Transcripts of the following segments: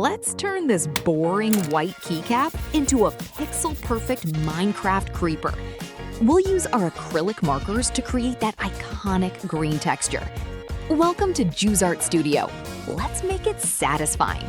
Let's turn this boring white keycap into a pixel-perfect Minecraft creeper. We'll use our acrylic markers to create that iconic green texture. Welcome to Juzart Studio. Let's make it satisfying.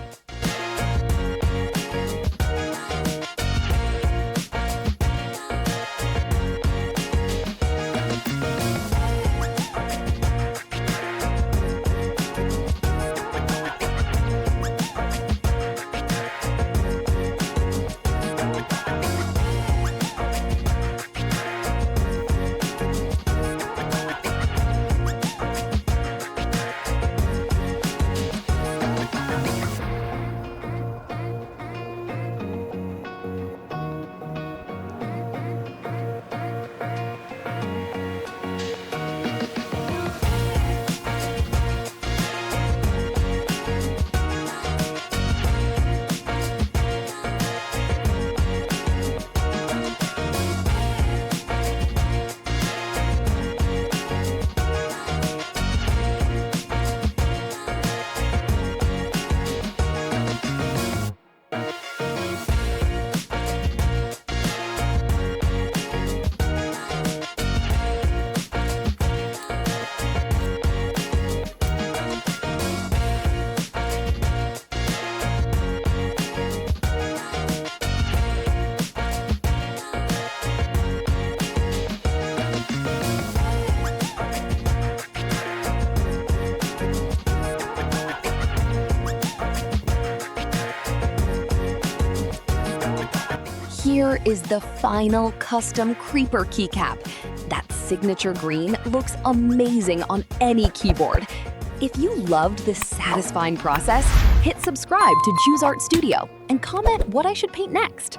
Here is the final custom creeper keycap. That signature green looks amazing on any keyboard. If you loved this satisfying process, hit subscribe to Juzart Studio and comment what I should paint next.